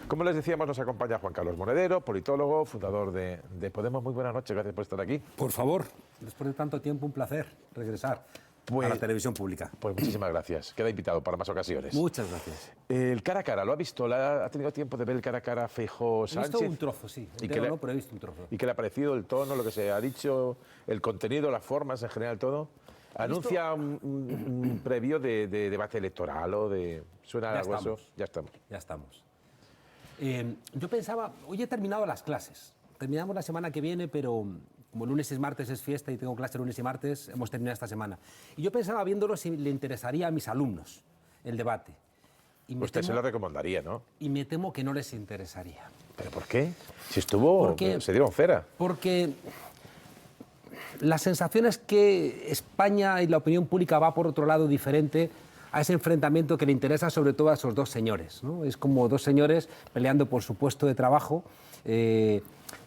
Como les decíamos, nos acompaña Juan Carlos Monedero, politólogo, fundador de Podemos. Muy buenas noches, gracias por estar aquí. Por favor, después de tanto tiempo, un placer regresar a la televisión pública. Pues muchísimas gracias. Queda invitado para más ocasiones. Muchas gracias. El cara a cara, ¿lo ha visto? ¿Ha tenido tiempo de ver el cara a cara Feijóo-Sánchez? He visto un trozo, sí. No, pero he visto un trozo. ¿Y qué le ha parecido el tono, lo que se ha dicho, el contenido, las formas en general, todo? ¿Anuncia un previo de debate electoral o de... ¿Suena algo eso? Ya estamos. Ya estamos. Yo pensaba, hoy he terminado las clases. Terminamos la semana que viene, pero como lunes y martes es fiesta y tengo clase lunes y martes, hemos terminado esta semana. Y yo pensaba, viéndolo, si le interesaría a mis alumnos el debate. Usted se lo recomendaría, ¿no? Y me temo que no les interesaría. ¿Pero por qué? Si estuvo, se dieron cera. Porque la sensación es que España y la opinión pública va por otro lado diferente a ese enfrentamiento que le interesa sobre todo a esos dos señores, ¿no? Es como dos señores peleando por su puesto de trabajo,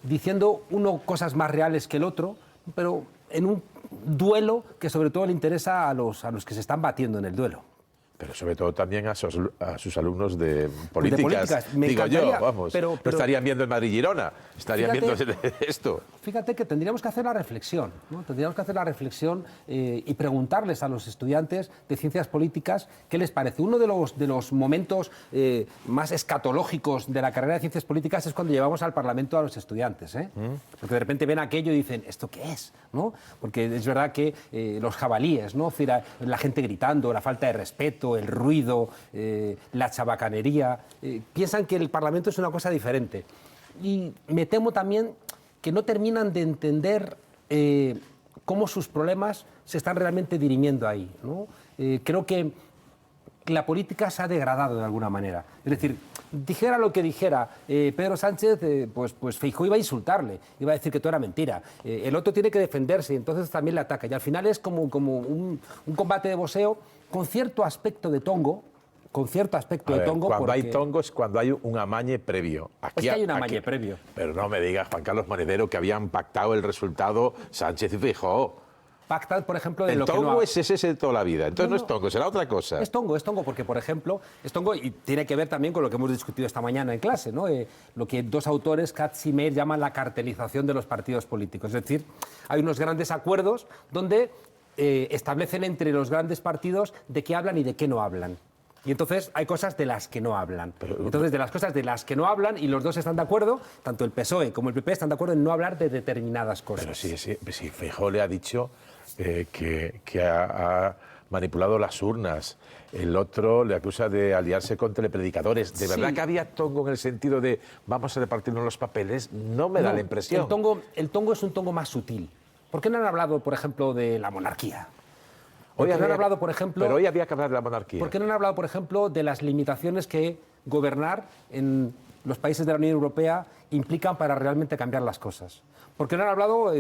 diciendo uno cosas más reales que el otro, pero en un duelo que sobre todo le interesa a los que se están batiendo en el duelo. Pero sobre todo también a sus alumnos de políticas. Digo yo, vamos, pero no estarían viendo el Madrid-Girona, estarían viendo esto. Fíjate que tendríamos que hacer la reflexión, ¿no? Tendríamos que hacer la reflexión y preguntarles a los estudiantes de ciencias políticas qué les parece. Uno de los momentos más escatológicos de la carrera de ciencias políticas es cuando llevamos al Parlamento a los estudiantes, porque de repente ven aquello y dicen, ¿esto qué es? ¿No? Porque es verdad que los jabalíes, ¿no? La gente gritando, la falta de respeto, el ruido, la chabacanería, piensan que el Parlamento es una cosa diferente. Y me temo también que no terminan de entender cómo sus problemas se están realmente dirimiendo ahí, ¿no? Creo que la política se ha degradado de alguna manera. Es decir, dijera lo que dijera Pedro Sánchez, pues Feijóo iba a insultarle, iba a decir que todo era mentira. El otro tiene que defenderse y entonces también le ataca. Y al final es como un combate de boxeo con cierto aspecto de tongo. Cuando hay tongo es cuando hay un amañe previo. Aquí hay un amañe previo. Pero no me digas, Juan Carlos Monedero, que habían pactado el resultado Sánchez y Feijóo. Pactan, por ejemplo, de el lo que tongo no... es ese de toda la vida. Entonces no es tongo, será otra cosa. Es tongo porque, por ejemplo, es tongo y tiene que ver también con lo que hemos discutido esta mañana en clase, ¿no? Lo que dos autores, Katz y Meir, llaman la cartelización de los partidos políticos. Es decir, hay unos grandes acuerdos donde establecen entre los grandes partidos de qué hablan y de qué no hablan. Y entonces hay cosas de las que no hablan. Entonces, de las cosas de las que no hablan, y los dos están de acuerdo, tanto el PSOE como el PP están de acuerdo en no hablar de determinadas cosas. Pero sí, Feijóo le ha dicho que ha manipulado las urnas. El otro le acusa de aliarse con telepredicadores. ¿De verdad que había tongo en el sentido de vamos a repartirnos los papeles? No me da la impresión. El tongo es un tongo más sutil. ¿Por qué no han hablado, por ejemplo, de la monarquía? Pero hoy había que hablar de la monarquía. ¿Por qué no han hablado, por ejemplo, de las limitaciones que gobernar en los países de la Unión Europea implican para realmente cambiar las cosas? ¿Por qué no han hablado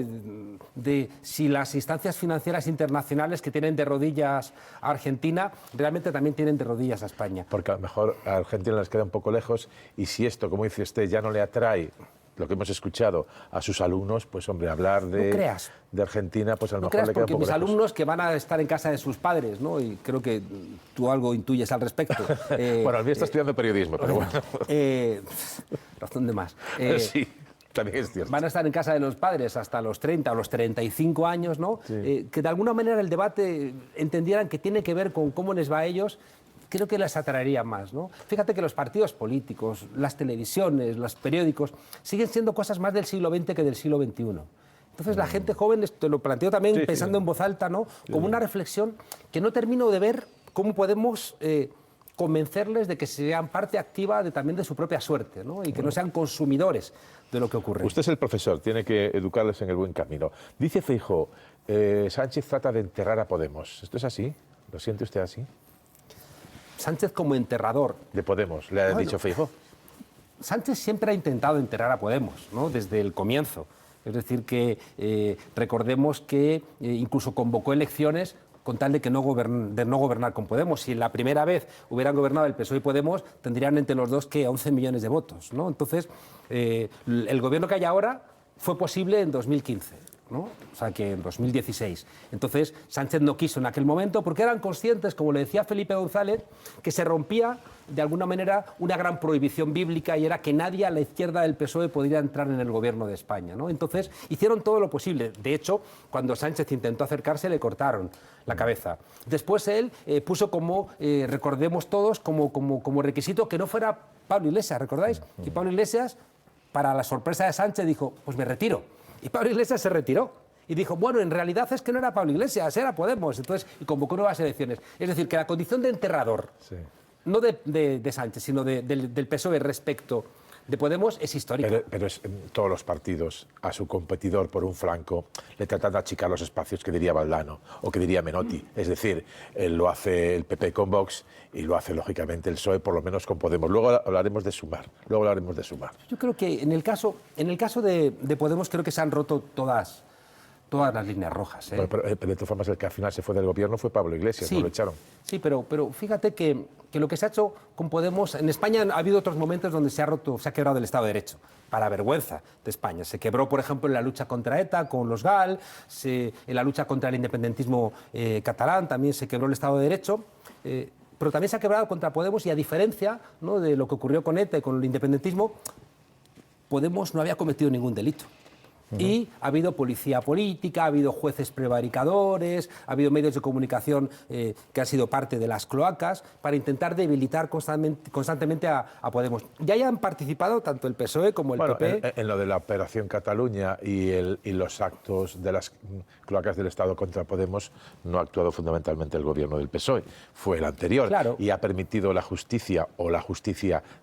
de si las instancias financieras internacionales que tienen de rodillas a Argentina realmente también tienen de rodillas a España? Porque a lo mejor a Argentina les queda un poco lejos y si esto, como dice usted, ya no le atrae lo que hemos escuchado a sus alumnos, pues hombre, hablar de Argentina, pues a lo mejor le queda un poco mis lejos. alumnos que van a estar en casa de sus padres, ¿no? Y creo que tú algo intuyes al respecto. Bueno, el mío está estudiando periodismo, pero bueno. Razón de más. Sí, también es cierto. Van a estar en casa de los padres hasta los 30 o los 35 años, ¿no? Sí. Que de alguna manera el debate entendieran que tiene que ver con cómo les va a ellos. Creo que les atraería más, ¿no? Fíjate que los partidos políticos, las televisiones, los periódicos, siguen siendo cosas más del siglo XX que del siglo XXI. Entonces la gente joven, te lo planteo también pensando en voz alta, ¿no? Como una reflexión que no termino de ver cómo podemos convencerles de que sean parte activa también de su propia suerte, ¿no? Y que no sean consumidores de lo que ocurre. Usted es el profesor, tiene que educarles en el buen camino. Dice Feijóo, Sánchez trata de enterrar a Podemos. ¿Esto es así? ¿Lo siente usted así? Sánchez como enterrador. De Podemos, le ha dicho Feijóo. Sánchez siempre ha intentado enterrar a Podemos, ¿no? Desde el comienzo. Es decir, que recordemos que incluso convocó elecciones con tal de no gobernar con Podemos. Si la primera vez hubieran gobernado el PSOE y Podemos, tendrían entre los dos que 11 millones de votos, ¿no? Entonces, el gobierno que hay ahora fue posible en 2015. ¿no? O sea, que en 2016. Entonces, Sánchez no quiso en aquel momento porque eran conscientes, como le decía Felipe González, que se rompía de alguna manera una gran prohibición bíblica y era que nadie a la izquierda del PSOE podría entrar en el gobierno de España, ¿no? Entonces, hicieron todo lo posible. De hecho, cuando Sánchez intentó acercarse, le cortaron la cabeza. Después él puso como, recordemos todos, como requisito que no fuera Pablo Iglesias, ¿recordáis? Y Pablo Iglesias, para la sorpresa de Sánchez, dijo, pues me retiro. Y Pablo Iglesias se retiró. Y dijo, bueno, en realidad es que no era Pablo Iglesias, era Podemos. Entonces, y convocó nuevas elecciones. Es decir, que la condición de enterrador, sí, no de Sánchez, sino del PSOE respecto de Podemos es histórica. Pero todos los partidos a su competidor por un flanco le tratan de achicar los espacios que diría Valdano o que diría Menotti. Es decir, lo hace el PP con Vox y lo hace lógicamente el PSOE, por lo menos con Podemos. Luego hablaremos de Sumar. Yo creo que en el caso de Podemos creo que se han roto todas las líneas rojas. Pero de todas formas, el que al final se fue del gobierno fue Pablo Iglesias, sí, no lo echaron. Sí, pero fíjate que lo que se ha hecho con Podemos, en España ha habido otros momentos donde se ha quebrado el Estado de Derecho, para vergüenza de España. Se quebró, por ejemplo, en la lucha contra ETA, con los GAL, en la lucha contra el independentismo catalán, también se quebró el Estado de Derecho. Pero también se ha quebrado contra Podemos y a diferencia, ¿no?, de lo que ocurrió con ETA y con el independentismo, Podemos no había cometido ningún delito. Y ha habido policía política, ha habido jueces prevaricadores, ha habido medios de comunicación que han sido parte de las cloacas para intentar debilitar constantemente a Podemos. Ya hayan participado tanto el PSOE como el PP. En lo de la Operación Cataluña y los actos de las cloacas del Estado contra Podemos no ha actuado fundamentalmente el gobierno del PSOE, fue el anterior. Claro. Y ha permitido la justicia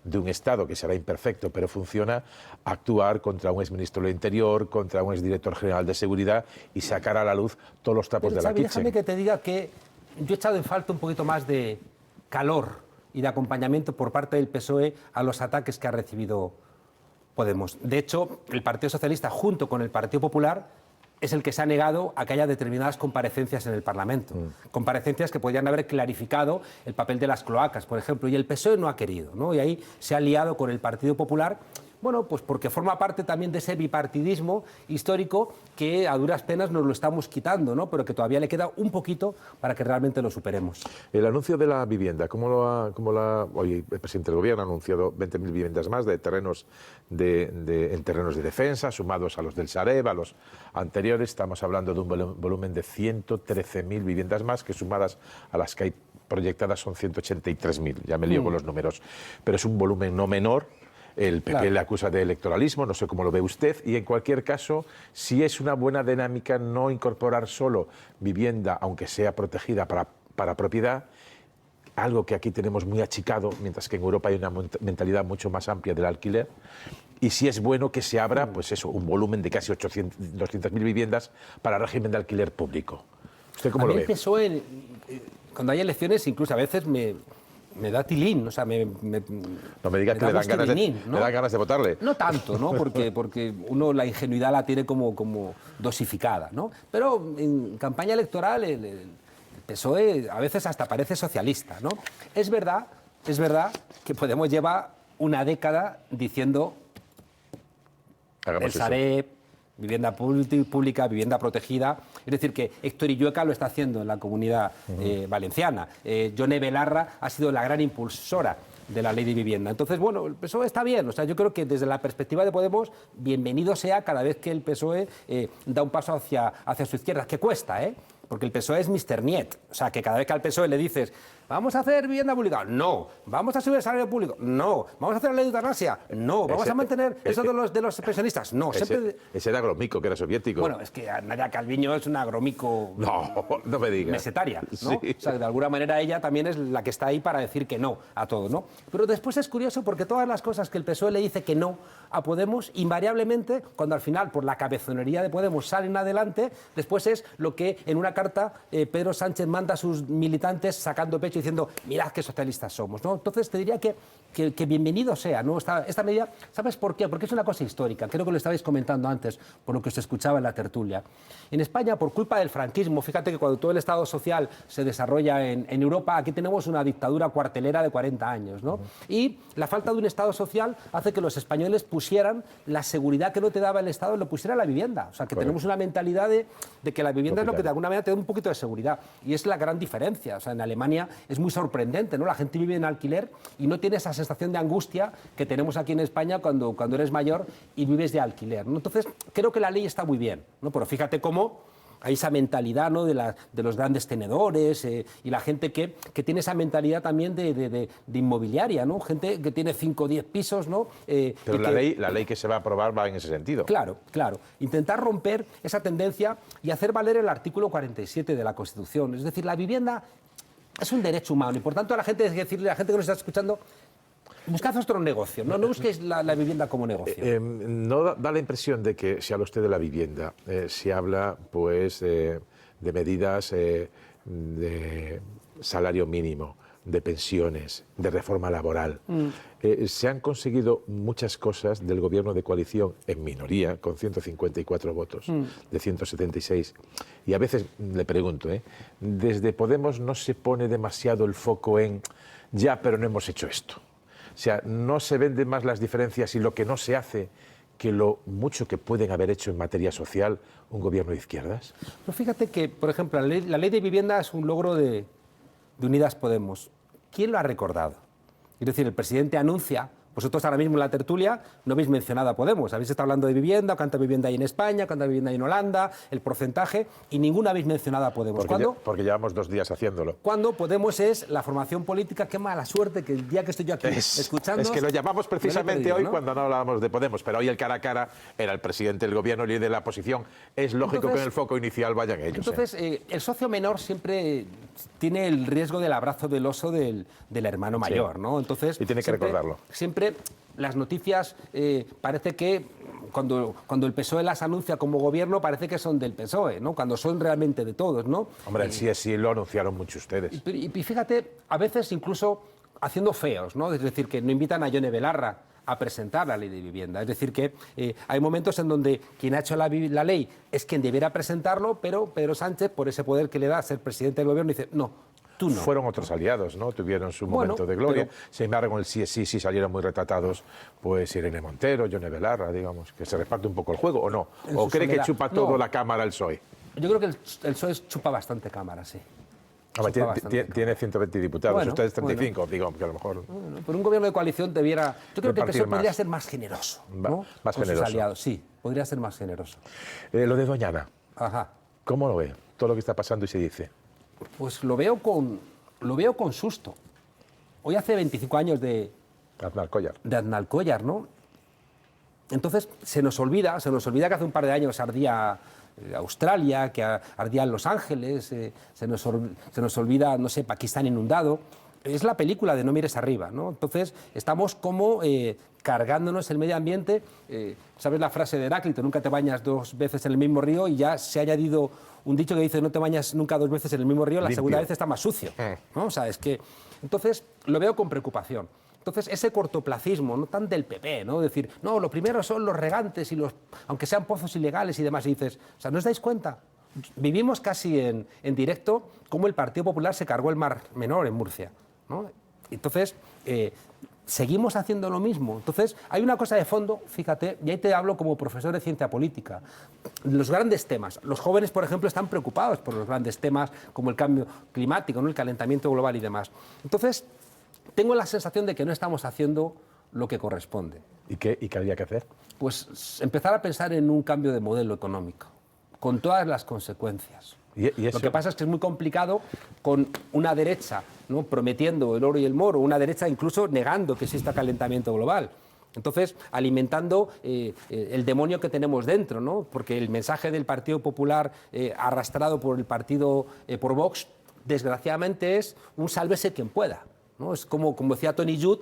de un Estado que será imperfecto pero funciona, actuar contra un exministro del Interior, contra un exdirector general de Seguridad y sacar a la luz todos los trapos de la kitchen. Déjame que te diga que yo he echado en falta un poquito más de calor y de acompañamiento por parte del PSOE a los ataques que ha recibido Podemos. De hecho, el Partido Socialista, junto con el Partido Popular, es el que se ha negado a que haya determinadas comparecencias en el Parlamento. Comparecencias que podrían haber clarificado el papel de las cloacas, por ejemplo, y el PSOE no ha querido, ¿no? Y ahí se ha aliado con el Partido Popular. Bueno, pues porque forma parte también de ese bipartidismo histórico que a duras penas nos lo estamos quitando, ¿no? Pero que todavía le queda un poquito para que realmente lo superemos. El anuncio de la vivienda, hoy el presidente del Gobierno ha anunciado 20.000 viviendas más en terrenos de defensa, sumados a los del Sareb, a los anteriores. Estamos hablando de un volumen de 113.000 viviendas más, que sumadas a las que hay proyectadas son 183.000. Ya me lío con los números. Pero es un volumen no menor. El PP le acusa de electoralismo, no sé cómo lo ve usted, y en cualquier caso, si es una buena dinámica no incorporar solo vivienda, aunque sea protegida para propiedad, algo que aquí tenemos muy achicado, mientras que en Europa hay una mentalidad mucho más amplia del alquiler, y si es bueno que se abra, pues eso, un volumen de casi 200.000 viviendas para régimen de alquiler público. ¿Usted cómo lo ve? El PSOE, cuando hay elecciones, incluso a veces me da tilín, o sea, no me digas que le dan ganas de votarle. No tanto, ¿no? Porque uno la ingenuidad la tiene como dosificada, ¿no? Pero en campaña electoral el PSOE a veces hasta parece socialista, ¿no? Es verdad que Podemos lleva una década diciendo Hagamos el Sareb, vivienda pública, vivienda protegida. Es decir, que Héctor Illueca lo está haciendo en la Comunidad Valenciana. Yone Belarra ha sido la gran impulsora de la ley de vivienda. Entonces, bueno, el PSOE está bien. O sea, yo creo que desde la perspectiva de Podemos, bienvenido sea cada vez que el PSOE da un paso hacia su izquierda, que cuesta, ¿eh? Porque el PSOE es Mr. Niet. O sea, que cada vez que al PSOE le dices, vamos a hacer vivienda pública, no. Vamos a subir el salario público, no. Vamos a hacer la ley de eutanasia, no. Vamos a mantener eso de los pensionistas, no. Ese era Gromico, que era soviético. Bueno, es que Nadia Calviño es una Gromico no me digas. mesetaria, ¿no? Sí. O sea, de alguna manera ella también es la que está ahí para decir que no a todo, ¿no? Pero después es curioso porque todas las cosas que el PSOE le dice que no a Podemos, invariablemente, cuando al final, por la cabezonería de Podemos, salen adelante, después es lo que en una carta Pedro Sánchez manda a sus militantes sacando pecho y diciendo, mirad qué socialistas somos, ¿no? Entonces te diría que bienvenido sea, ¿no? Esta medida, ¿sabes por qué? Porque es una cosa histórica, creo que lo estabais comentando antes, por lo que os escuchaba en la tertulia. En España, por culpa del franquismo, fíjate que cuando todo el Estado social se desarrolla en Europa, aquí tenemos una dictadura cuartelera de 40 años, ¿no? Y la falta de un Estado social hace que los españoles pusieran la seguridad que no te daba el Estado, lo pusiera la vivienda. O sea, que tenemos una mentalidad de que la vivienda es lo que de alguna manera te da un poquito de seguridad. Y es la gran diferencia. O sea, en Alemania es muy sorprendente, ¿no? La gente vive en alquiler y no tiene esa sensación de angustia que tenemos aquí en España cuando eres mayor y vives de alquiler, ¿no? Entonces, creo que la ley está muy bien, ¿no? Pero fíjate cómo hay esa mentalidad, ¿no? de los grandes tenedores y la gente que tiene esa mentalidad también de inmobiliaria, ¿no? Gente que tiene 5 o 10 pisos, ¿no? Pero la ley que se va a aprobar va en ese sentido. Claro, claro. Intentar romper esa tendencia y hacer valer el artículo 47 de la Constitución. Es decir, la vivienda es un derecho humano y, por tanto, a la gente, es decirle a la gente que nos está escuchando, buscad otro negocio, no busquéis la vivienda como negocio. ¿No da la impresión de que se habla usted de la vivienda? Se habla, pues, de medidas de salario mínimo, de pensiones, de reforma laboral. Se han conseguido muchas cosas del gobierno de coalición en minoría, con 154 votos de 176. Y a veces le pregunto, desde Podemos no se pone demasiado el foco en ya, pero no hemos hecho esto. O sea, no se venden más las diferencias y lo que no se hace que lo mucho que pueden haber hecho en materia social un gobierno de izquierdas. Pero fíjate que, por ejemplo, la ley de vivienda es un logro de Unidas Podemos. ¿Quién lo ha recordado? Es decir, el presidente anuncia, vosotros ahora mismo en la tertulia no habéis mencionado a Podemos, habéis estado hablando de vivienda, cuánta vivienda hay en España, cuánta vivienda hay en Holanda, el porcentaje, y ninguno habéis mencionado a Podemos. Porque llevamos 2 días haciéndolo. Cuando Podemos es la formación política, qué mala suerte que el día que estoy yo aquí escuchando... Es que lo llamamos precisamente perdido, hoy, ¿no? Cuando no hablábamos de Podemos, pero hoy el cara a cara era el presidente del gobierno, el líder de la oposición. Es lógico que en el foco inicial vayan ellos. Entonces, el socio menor siempre tiene el riesgo del abrazo del oso del hermano mayor, ¿no? Entonces, y tiene que recordarlo. Siempre las noticias parece que cuando el PSOE las anuncia como gobierno parece que son del PSOE, ¿no? Cuando son realmente de todos, ¿no? Hombre, sí lo anunciaron mucho ustedes. Y fíjate, a veces incluso haciendo feos, ¿no? Es decir, que no invitan a Yone Belarra a presentar la ley de vivienda. Es decir, que hay momentos en donde quien ha hecho la ley es quien debiera presentarlo, pero Pedro Sánchez, por ese poder que le da a ser presidente del gobierno, dice, no, tú no. Fueron otros aliados, ¿no? Tuvieron su momento de gloria. Sin embargo, en el sí salieron muy retratados, pues Irene Montero, Yone Belarra, digamos, que se reparte un poco el juego, ¿o no? ¿O cree que chupa todo la Cámara el PSOE? Yo creo que el PSOE chupa bastante Cámara, sí. Tiene 120 diputados, bueno, ustedes 35, digo, que a lo mejor... Bueno, pero un gobierno de coalición debiera... Yo creo que el PSOE podría ser más generoso, ¿no? Más con generoso. sus aliados, sí, podría ser más generoso. Lo de Doñana, Ajá. ¿cómo lo ve? Todo lo que está pasando y se dice. Pues lo veo con susto. Hoy hace 25 años de Aznalcóllar, ¿no? Entonces se nos olvida que hace un par de años ardía Australia, que ardía en Los Ángeles, se nos olvida, no sé, Pakistán inundado. Es la película de No mires arriba, ¿no? Entonces estamos como cargándonos el medio ambiente. ¿Sabes la frase de Heráclito? Nunca te bañas 2 veces en el mismo río, y ya se ha añadido un dicho que dice no te bañas nunca 2 veces en el mismo río, la segunda vez está más sucio, ¿no? O sea, es que... Entonces lo veo con preocupación. Entonces, ese cortoplacismo, no tan del PP, ¿no? Decir, no, lo primero son los regantes, aunque sean pozos ilegales y demás. Y dices, o sea, ¿no os dais cuenta? Vivimos casi en directo cómo el Partido Popular se cargó el Mar Menor en Murcia, ¿no? Entonces, seguimos haciendo lo mismo. Entonces, hay una cosa de fondo, fíjate, y ahí te hablo como profesor de ciencia política. Los grandes temas. Los jóvenes, por ejemplo, están preocupados por los grandes temas como el cambio climático, ¿no? El calentamiento global y demás. Entonces, tengo la sensación de que no estamos haciendo lo que corresponde. ¿Y qué habría que hacer? Pues empezar a pensar en un cambio de modelo económico, con todas las consecuencias. ¿Y eso? Lo que pasa es que es muy complicado con una derecha, ¿no?, prometiendo el oro y el moro, una derecha incluso negando que exista calentamiento global. Entonces, alimentando el demonio que tenemos dentro, ¿no? Porque el mensaje del Partido Popular arrastrado por el partido, por Vox, desgraciadamente es un sálvese quien pueda. ¿no? Es como decía Tony Judd,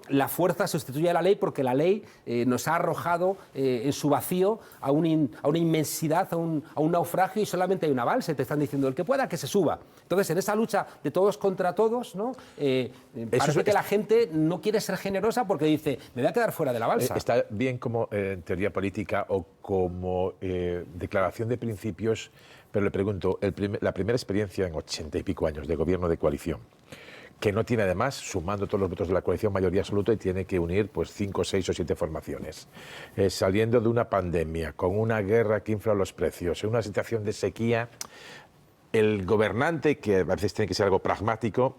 la fuerza sustituye a la ley porque la ley nos ha arrojado en su vacío a una inmensidad, a un naufragio, y solamente hay una balsa y te están diciendo el que pueda que se suba. Entonces, en esa lucha de todos contra todos, ¿no? Parece que la gente no quiere ser generosa porque dice, me voy a quedar fuera de la balsa. Está bien como teoría política o como declaración de principios, pero le pregunto, la primera experiencia en 80 y pico años de gobierno de coalición, que no tiene además, sumando todos los votos de la coalición, mayoría absoluta, y tiene que unir pues 5, 6 o 7 formaciones. Saliendo de una pandemia, con una guerra que infla los precios, en una situación de sequía, el gobernante, que a veces tiene que ser algo pragmático,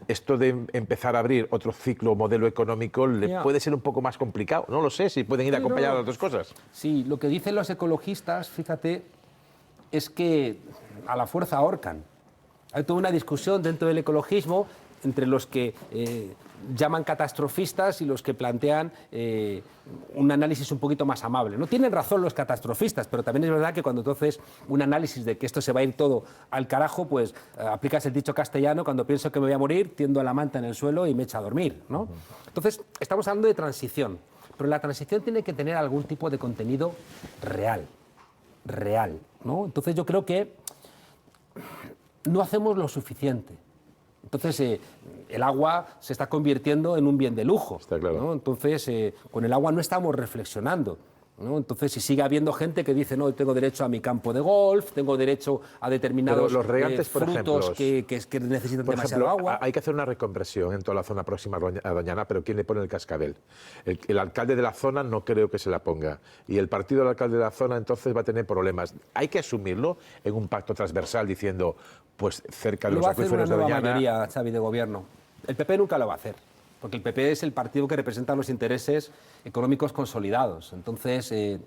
esto de empezar a abrir otro ciclo o modelo económico le puede ser un poco más complicado. No lo sé si pueden ir acompañadas las dos cosas. Sí, lo que dicen los ecologistas, fíjate, es que a la fuerza ahorcan. Hay toda una discusión dentro del ecologismo entre los que llaman catastrofistas y los que plantean un análisis un poquito más amable. No tienen razón los catastrofistas, pero también es verdad que cuando entonces un análisis de que esto se va a ir todo al carajo, pues aplicas el dicho castellano, cuando pienso que me voy a morir, tiendo a la manta en el suelo y me echo a dormir, ¿no? Entonces, estamos hablando de transición, pero la transición tiene que tener algún tipo de contenido real, ¿no? Entonces yo creo que no hacemos lo suficiente. Entonces, el agua se está convirtiendo en un bien de lujo. Está claro. ¿no? Entonces, con el agua no estamos reflexionando, ¿no? Entonces, si sigue habiendo gente que dice, no, tengo derecho a mi campo de golf, tengo derecho a determinados los regantes, por frutos ejemplo, que necesitan por demasiado ejemplo, agua. Hay que hacer una reconversión en toda la zona próxima a Doñana, pero ¿quién le pone el cascabel? El alcalde de la zona no creo que se la ponga. Y el partido del alcalde de la zona entonces va a tener problemas. Hay que asumirlo en un pacto transversal diciendo, pues cerca de los acuíferos de Doñana... Lo va a hacer una nueva mayoría, Xavi, de gobierno. El PP nunca lo va a hacer, porque el PP es el partido que representa los intereses económicos consolidados. Entonces,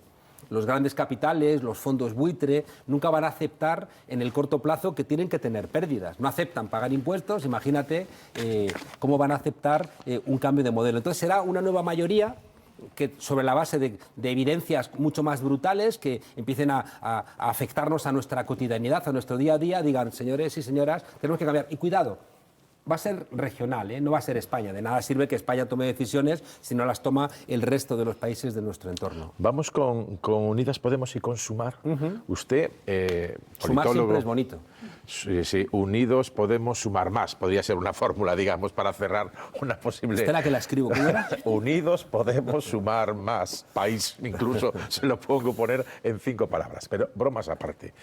los grandes capitales, los fondos buitre, nunca van a aceptar en el corto plazo que tienen que tener pérdidas. No aceptan pagar impuestos, imagínate cómo van a aceptar un cambio de modelo. Entonces será una nueva mayoría que sobre la base de evidencias mucho más brutales que empiecen a afectarnos a nuestra cotidianidad, a nuestro día a día, digan, señores y señoras, tenemos que cambiar. Y cuidado, va a ser regional, no va a ser España. De nada sirve que España tome decisiones si no las toma el resto de los países de nuestro entorno. Vamos con Unidas Podemos y con Sumar. Usted, Sumar politólogo, siempre es bonito. Sí, Unidos Podemos Sumar Más. Podría ser una fórmula, digamos, para cerrar una posible... Espera que la escribo. ¿Cómo era? Unidos Podemos Sumar Más. País, incluso se lo pongo poner en 5 palabras. Pero bromas aparte.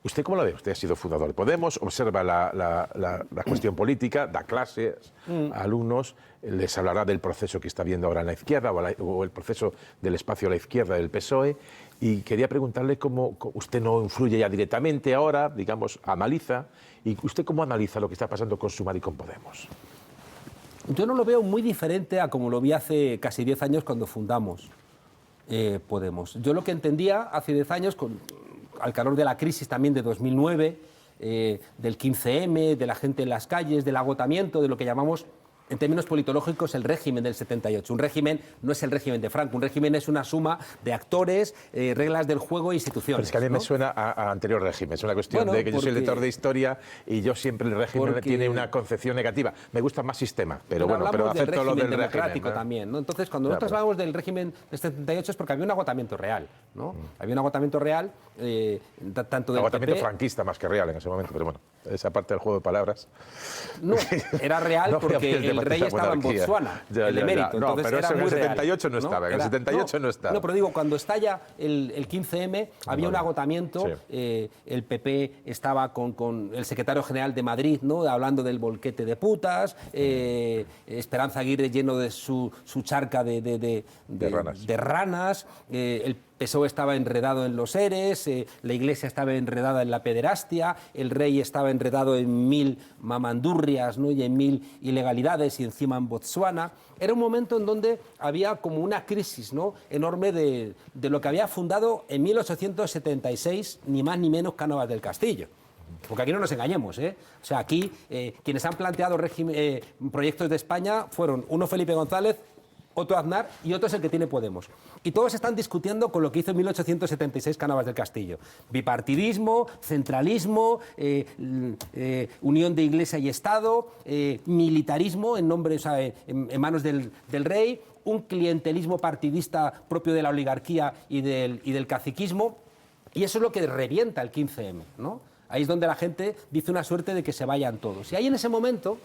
¿Usted cómo lo ve? Usted ha sido fundador de Podemos, observa la cuestión política, da clases a alumnos, les hablará del proceso que está viendo ahora en la izquierda o el proceso del espacio a la izquierda del PSOE, y quería preguntarle cómo usted no influye ya directamente ahora, digamos, analiza, y usted cómo analiza lo que está pasando con Sumar y con Podemos. Yo no lo veo muy diferente a como lo vi hace casi 10 años cuando fundamos Podemos. Yo lo que entendía hace 10 años, al calor de la crisis también de 2009, del 15M, de la gente en las calles, del agotamiento, de lo que llamamos, en términos politológicos, el régimen del 78. Un régimen no es el régimen de Franco, un régimen es una suma de actores, reglas del juego e instituciones. Pero es que a mí me suena a anterior régimen, es una cuestión de que yo soy lector de historia y yo siempre el régimen tiene una concepción negativa. Me gusta más sistema, pero bueno, pero acepto lo del democrático régimen, ¿no? también, ¿no? Entonces, cuando nosotros hablamos del régimen del 78 es porque había un agotamiento real, ¿no? Había un agotamiento real, tanto del agotamiento PP, franquista más que real en ese momento, pero bueno, esa parte del juego de palabras. No, era real porque el rey estaba en Botswana, el emérito. No, entonces pero era eso en muy el real, 78 no estaba, en el 78 no estaba. No, pero digo, cuando estalla el 15M, había un agotamiento, el PP estaba con el secretario general de Madrid, ¿no?, hablando del bolquete de putas, Esperanza Aguirre lleno de su charca de ranas, el PSOE estaba enredado en los ERES, la Iglesia estaba enredada en la pederastia, el rey estaba enredado en 1000 mamandurrias, ¿no?, y en 1000 ilegalidades, y encima en Botswana. Era un momento en donde había como una crisis, ¿no?, enorme de lo que había fundado en 1876, ni más ni menos Cánovas del Castillo. Porque aquí no nos engañemos, ¿eh? O sea, aquí quienes han planteado proyectos de España fueron uno Felipe González otro Aznar y otro es el que tiene Podemos. Y todos están discutiendo con lo que hizo en 1876 Cánovas del Castillo. Bipartidismo, centralismo, unión de Iglesia y Estado, militarismo en nombre, o sea, en manos del rey, un clientelismo partidista propio de la oligarquía y del caciquismo. Y eso es lo que revienta el 15M, ¿no? Ahí es donde la gente dice una suerte de que se vayan todos. Y ahí en ese momento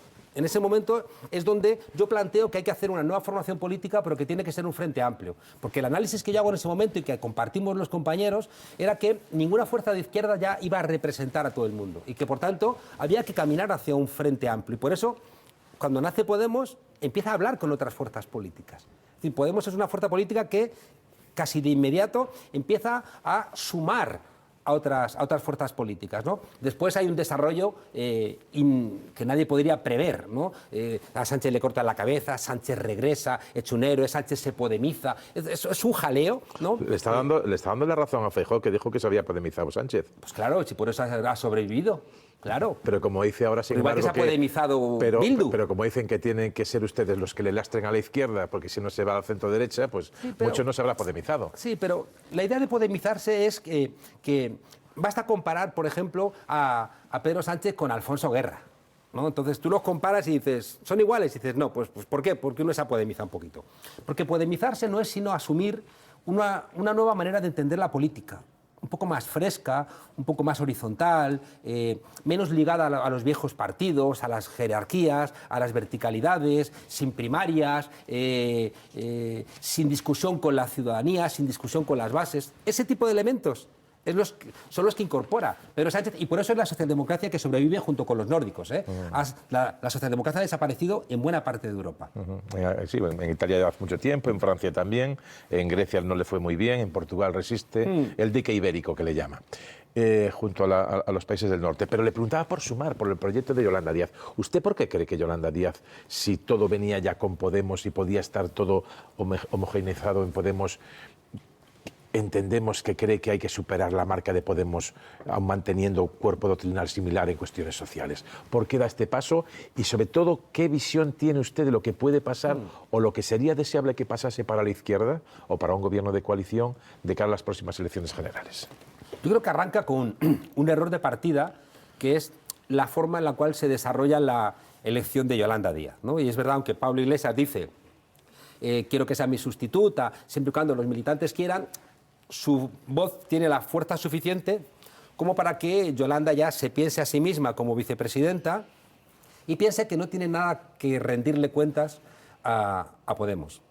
es donde yo planteo que hay que hacer una nueva formación política, pero que tiene que ser un frente amplio. Porque el análisis que yo hago en ese momento y que compartimos los compañeros era que ninguna fuerza de izquierda ya iba a representar a todo el mundo y que, por tanto, había que caminar hacia un frente amplio. Y por eso, cuando nace Podemos, empieza a hablar con otras fuerzas políticas. Es decir, Podemos es una fuerza política que casi de inmediato empieza a sumar a otras fuerzas políticas, ¿no? Después hay un desarrollo que nadie podría prever, ¿no? A Sánchez le cortan la cabeza, Sánchez regresa, hecho un héroe, Sánchez se podemiza. Es un jaleo, ¿no? Le está dando la razón a Feijóo, que dijo que se había podemizado Sánchez. Pues claro, si por eso ha sobrevivido. Claro. Pero como dice ahora, sin igual embargo, que se ha podemizado Bildu. Pero como dicen que tienen que ser ustedes los que le lastren a la izquierda, porque si no se va al centro derecha, pues sí, mucho no se habrá podemizado. Sí, pero la idea de podemizarse es que basta comparar, por ejemplo, a Pedro Sánchez con Alfonso Guerra, ¿no? Entonces tú los comparas y dices, ¿son iguales? Y dices, no, pues ¿por qué? Porque uno se ha podemizado un poquito. Porque podemizarse no es sino asumir una nueva manera de entender la política. Un poco más fresca, un poco más horizontal, menos ligada a los viejos partidos, a las jerarquías, a las verticalidades, sin primarias, sin discusión con la ciudadanía, sin discusión con las bases. Ese tipo de elementos son los que incorpora Pedro Sánchez, y por eso es la socialdemocracia que sobrevive junto con los nórdicos. La socialdemocracia ha desaparecido en buena parte de Europa. Sí, en Italia lleva mucho tiempo, en Francia también, en Grecia no le fue muy bien, en Portugal resiste, el dique ibérico que le llama, junto a los países del norte. Pero le preguntaba por Sumar, por el proyecto de Yolanda Díaz. ¿Usted por qué cree que Yolanda Díaz, si todo venía ya con Podemos y podía estar todo homogeneizado en Podemos, entendemos que cree que hay que superar la marca de Podemos aun manteniendo cuerpo doctrinal similar en cuestiones sociales? ¿Por qué da este paso? Y sobre todo, ¿qué visión tiene usted de lo que puede pasar o lo que sería deseable que pasase para la izquierda o para un gobierno de coalición de cara a las próximas elecciones generales? Yo creo que arranca con un error de partida, que es la forma en la cual se desarrolla la elección de Yolanda Díaz, ¿no? Y es verdad, aunque Pablo Iglesias dice quiero que sea mi sustituta, siempre y cuando los militantes quieran, su voz tiene la fuerza suficiente como para que Yolanda ya se piense a sí misma como vicepresidenta y piense que no tiene nada que rendirle cuentas a Podemos.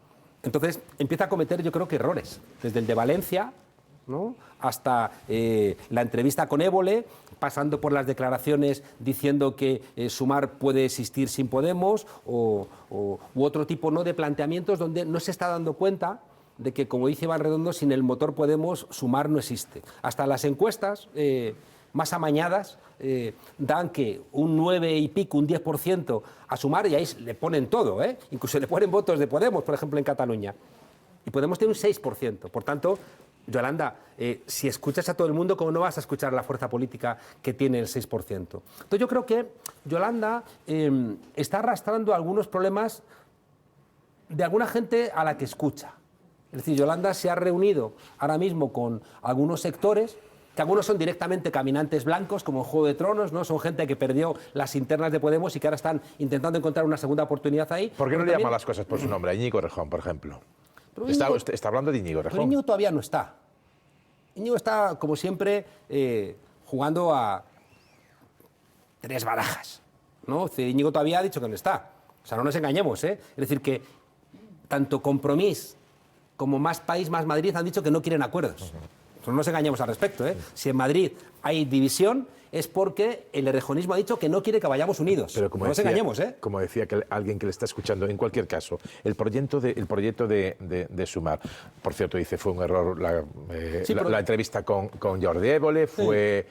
Entonces empieza a cometer, yo creo que errores, desde el de Valencia, ¿no?, hasta la entrevista con Évole, pasando por las declaraciones diciendo que Sumar puede existir sin Podemos u otro tipo, ¿no?, de planteamientos donde no se está dando cuenta de que, como dice Iván Redondo, sin el motor Podemos, Sumar no existe. Hasta las encuestas más amañadas dan que un 9 y pico, un 10% a Sumar, y ahí le ponen todo, incluso le ponen votos de Podemos, por ejemplo, en Cataluña. Y Podemos tiene un 6%. Por tanto, Yolanda, si escuchas a todo el mundo, ¿cómo no vas a escuchar a la fuerza política que tiene el 6%? Entonces yo creo que Yolanda está arrastrando algunos problemas de alguna gente a la que escucha. Es decir, Yolanda se ha reunido ahora mismo con algunos sectores, que algunos son directamente caminantes blancos, como en Juego de Tronos, ¿no? Son gente que perdió las internas de Podemos y que ahora están intentando encontrar una segunda oportunidad ahí. ¿Por qué no le llama las cosas por su nombre? A Íñigo Errejón, por ejemplo. Está hablando de Íñigo Errejón. Pero Íñigo todavía no está. Íñigo está, como siempre, jugando a 3 barajas, ¿no? Íñigo todavía ha dicho que no está. O sea, no nos engañemos, ¿eh? Es decir, que tanto Compromís como Más País, Más Madrid han dicho que no quieren acuerdos. No nos engañemos al respecto, ¿eh? Si en Madrid hay división es porque el errejonismo ha dicho que no quiere que vayamos unidos. Pero como no nos engañemos, ¿eh? Como decía alguien que le está escuchando, en cualquier caso, el proyecto de Sumar, por cierto, dice, fue un error la entrevista con Jordi Évole, fue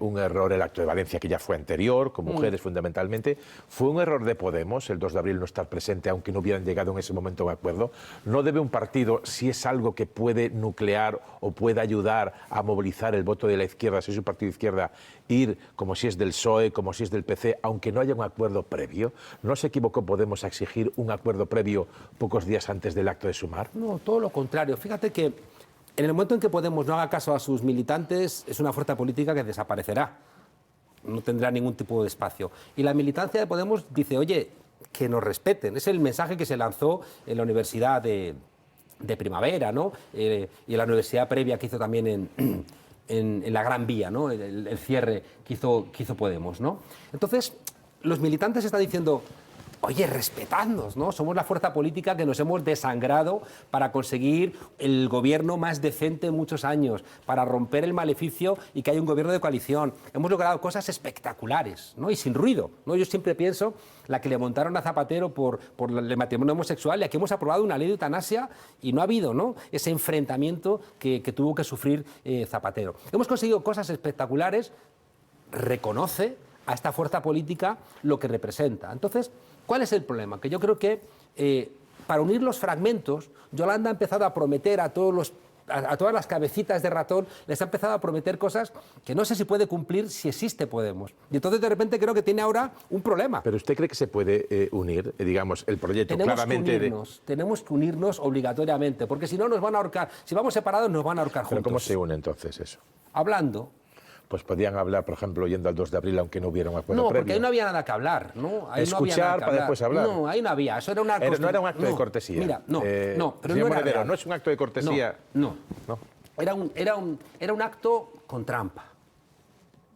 un error el acto de Valencia, que ya fue anterior, con mujeres fundamentalmente, fue un error de Podemos, el 2 de abril no estar presente, aunque no hubieran llegado en ese momento a un acuerdo. No debe un partido, si es algo que puede nuclear o puede ayudar a movilizar el voto de la izquierda, si es un partido de izquierda, ir como si es del PSOE, como si es del PC, aunque no haya un acuerdo previo? ¿No se equivocó Podemos a exigir un acuerdo previo pocos días antes del acto de Sumar? No, todo lo contrario. Fíjate que en el momento en que Podemos no haga caso a sus militantes, es una fuerza política que desaparecerá. No tendrá ningún tipo de espacio. Y la militancia de Podemos dice, oye, que nos respeten. Es el mensaje que se lanzó en la Universidad de Primavera, ¿no? Y en la universidad previa que hizo también en la Gran Vía, ¿no? El cierre que hizo Podemos, ¿no? Entonces, los militantes están diciendo, oye, respetadnos, ¿no? Somos la fuerza política que nos hemos desangrado para conseguir el gobierno más decente en muchos años, para romper el maleficio y que haya un gobierno de coalición. Hemos logrado cosas espectaculares, ¿no? Y sin ruido, ¿no? Yo siempre pienso la que le montaron a Zapatero por el matrimonio homosexual, y aquí hemos aprobado una ley de eutanasia y no ha habido, ¿no?, ese enfrentamiento que tuvo que sufrir Zapatero. Hemos conseguido cosas espectaculares, reconoce a esta fuerza política lo que representa. Entonces, ¿cuál es el problema? Que yo creo que para unir los fragmentos, Yolanda ha empezado a prometer a todas las cabecitas de ratón, les ha empezado a prometer cosas que no sé si puede cumplir si existe Podemos. Y entonces de repente creo que tiene ahora un problema. ¿Pero usted cree que se puede unir, digamos, el proyecto claramente? Tenemos que unirnos obligatoriamente, porque si no nos van a ahorcar. Si vamos separados nos van a ahorcar juntos. ¿Pero cómo se une entonces eso? Hablando. Pues podían hablar, por ejemplo, yendo al 2 de abril, aunque no hubiera un acuerdo previo. No, porque ahí no había nada que hablar, ¿no? Ahí Escuchar no había nada que para después hablar. No, ahí no había. Eso era una... No era un acto de cortesía. Mira, no, pero señor no era Monedero, real. ¿no es un acto de cortesía? No. Era un acto con trampa.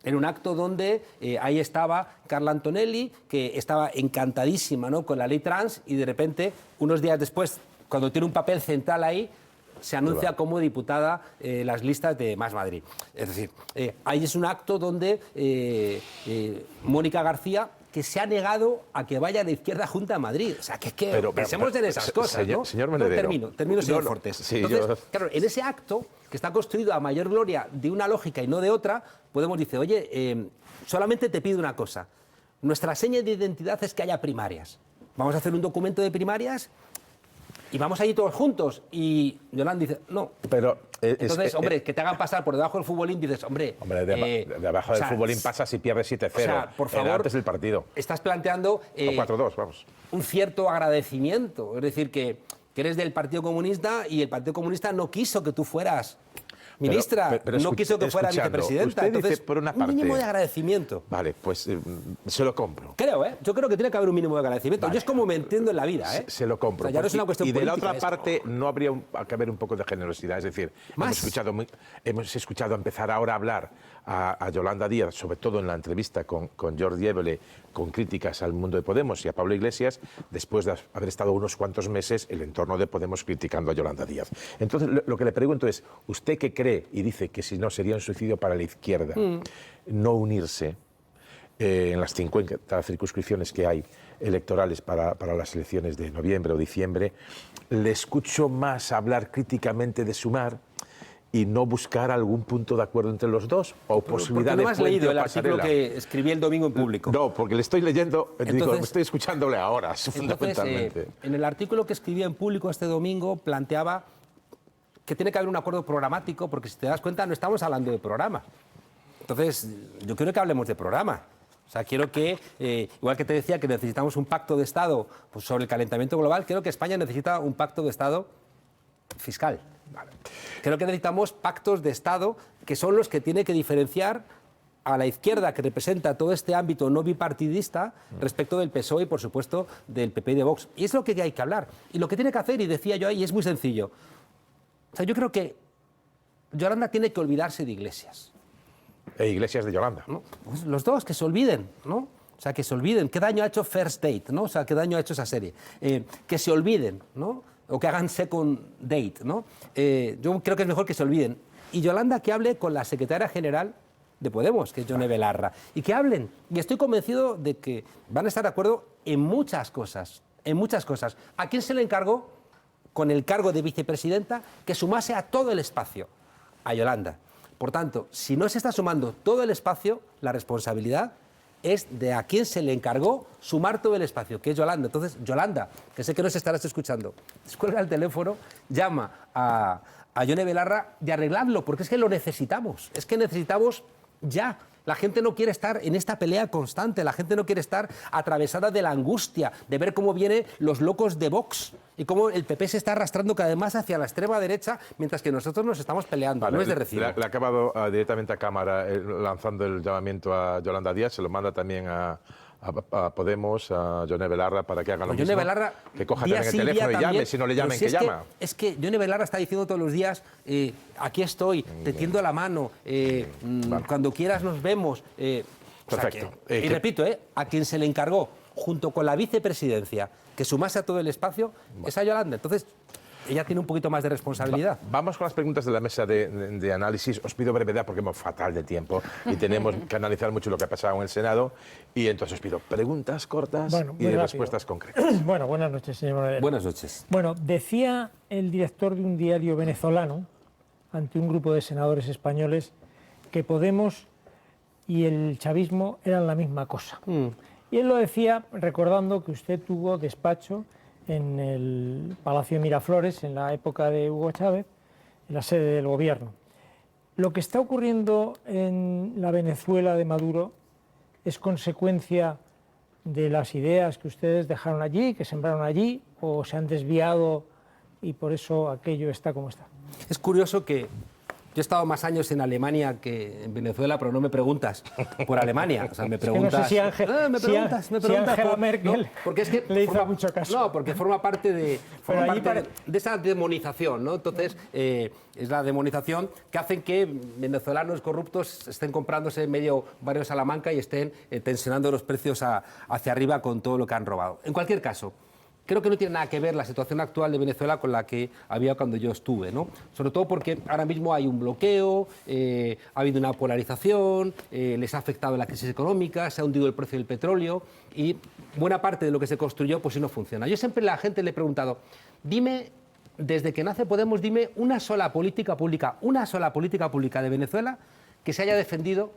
Era un acto donde ahí estaba Carla Antonelli, que estaba encantadísima, ¿no?, con la ley trans, y de repente, unos días después, cuando tiene un papel central ahí, se anuncia como diputada las listas de Más Madrid. Es decir, ahí es un acto donde Mónica García, que se ha negado a que vaya a la izquierda junta a Madrid. O sea, pero pensemos en esas cosas, ¿no? Señor Monedero. Termino, señor Fortes. Sí, entonces, claro, en ese acto, que está construido a mayor gloria de una lógica y no de otra, Podemos decir, oye, solamente te pido una cosa. Nuestra seña de identidad es que haya primarias. Vamos a hacer un documento de primarias y vamos allí todos juntos. Y Yolanda dice, no. Pero entonces, hombre, que te hagan pasar por debajo del futbolín, dices, hombre... Hombre, de abajo del futbolín pasa si pierdes 7-0. O sea, por favor, antes del partido. Estás planteando... O 4-2, vamos. Un cierto agradecimiento. Es decir, que eres del Partido Comunista y el Partido Comunista no quiso que tú fueras ministra, pero no quiso que fuera vicepresidenta. Usted entonces, dice, por una parte, un mínimo de agradecimiento. Vale, pues se lo compro. Creo, ¿eh? Yo creo que tiene que haber un mínimo de agradecimiento. Vale. Yo es como me entiendo en la vida, ¿eh? Se lo compro. O sea, ya no es una cuestión y de política, la otra parte no habría que haber un poco de generosidad. Es decir, hemos escuchado empezar ahora a hablar a Yolanda Díaz, sobre todo en la entrevista con Jordi Évole, con críticas al mundo de Podemos y a Pablo Iglesias, después de haber estado unos cuantos meses el entorno de Podemos criticando a Yolanda Díaz. Entonces, lo que le pregunto es, ¿usted qué cree? Y dice que si no sería un suicidio para la izquierda no unirse en las 50 circunscripciones que hay electorales para las elecciones de noviembre o diciembre. Le escucho más hablar críticamente de Sumar y no buscar algún punto de acuerdo entre los dos, o posibilidad de puente o pasarela. ¿Por qué no has leído el artículo que escribí el domingo en Público? No, porque le estoy leyendo, digo, estoy escuchándole ahora, fundamentalmente. En el artículo que escribí en Público este domingo planteaba que tiene que haber un acuerdo programático, porque si te das cuenta no estamos hablando de programa. Entonces, yo quiero que hablemos de programa. O sea, quiero que, igual que te decía que necesitamos un pacto de Estado pues, sobre el calentamiento global, creo que España necesita un pacto de Estado fiscal. Vale. Creo que necesitamos pactos de Estado que son los que tiene que diferenciar a la izquierda que representa todo este ámbito no bipartidista respecto del PSOE y, por supuesto, del PP y de Vox. Y es lo que hay que hablar. Y lo que tiene que hacer, y decía yo ahí, es muy sencillo. O sea, yo creo que Yolanda tiene que olvidarse de Iglesias. E Iglesias de Yolanda. ¿No? Pues los dos, que se olviden, ¿no? O sea, que se olviden. ¿Qué daño ha hecho First Date, ¿no? O sea, ¿qué daño ha hecho esa serie? Que se olviden, ¿no? O que hagan Second Date, ¿no? Yo creo que es mejor que se olviden. Y Yolanda que hable con la secretaria general de Podemos, que es Yone Belarra, y que hablen. Y estoy convencido de que van a estar de acuerdo en muchas cosas, en muchas cosas. ¿A quién se le encargó, con el cargo de vicepresidenta, que sumase a todo el espacio? A Yolanda. Por tanto, si no se está sumando todo el espacio, la responsabilidad es de a quién se le encargó sumar todo el espacio, que es Yolanda. Entonces, Yolanda, que sé que nos estarás escuchando, descuelga el teléfono, llama a Yone Belarra y arregladlo, porque es que lo necesitamos. Es que necesitamos ya La gente no quiere estar en esta pelea constante, la gente no quiere estar atravesada de la angustia, de ver cómo vienen los locos de Vox y cómo el PP se está arrastrando cada vez más hacia la extrema derecha, mientras que nosotros nos estamos peleando. Vale, no es de recibo. le ha acabado directamente a cámara lanzando el llamamiento a Yolanda Díaz, se lo manda también a Podemos, a Yone Belarra, para que hagan lo mismo. Yone Belarra, que coja también el teléfono y llame, si no le llamen, que llama. Es que Yone Belarra está diciendo todos los días, aquí estoy, te tiendo la mano, cuando quieras nos vemos. Perfecto. Y repito, a quien se le encargó, junto con la vicepresidencia, que sumase a todo el espacio, es a Yolanda. Entonces, ella tiene un poquito más de responsabilidad. Vamos con las preguntas de la mesa de análisis. Os pido brevedad porque hemos fatal de tiempo y tenemos que analizar mucho lo que ha pasado en el Senado. Y entonces os pido preguntas cortas y respuestas concretas. Bueno, buenas noches, señor Monedero. Buenas noches. Bueno, decía el director de un diario venezolano, ante un grupo de senadores españoles, que Podemos y el chavismo eran la misma cosa. Y él lo decía recordando que usted tuvo despacho en el Palacio de Miraflores, en la época de Hugo Chávez, en la sede del gobierno. Lo que está ocurriendo en la Venezuela de Maduro es consecuencia de las ideas que ustedes dejaron allí, que sembraron allí, o se han desviado y por eso aquello está como está. Es curioso que yo he estado más años en Alemania que en Venezuela, pero no me preguntas por Alemania. O sea, me preguntas... no sé si Angela Merkel porque es que le hizo mucho caso. No, porque forma parte de esa demonización, ¿no? Entonces, es la demonización que hace que venezolanos corruptos estén comprándose medio barrio Salamanca y estén tensionando los precios hacia arriba con todo lo que han robado. En cualquier caso, creo que no tiene nada que ver la situación actual de Venezuela con la que había cuando yo estuve, ¿no? Sobre todo porque ahora mismo hay un bloqueo, ha habido una polarización, les ha afectado la crisis económica, se ha hundido el precio del petróleo y buena parte de lo que se construyó pues sí no funciona. Yo siempre a la gente le he preguntado, dime, desde que nace Podemos, dime una sola política pública de Venezuela que se haya defendido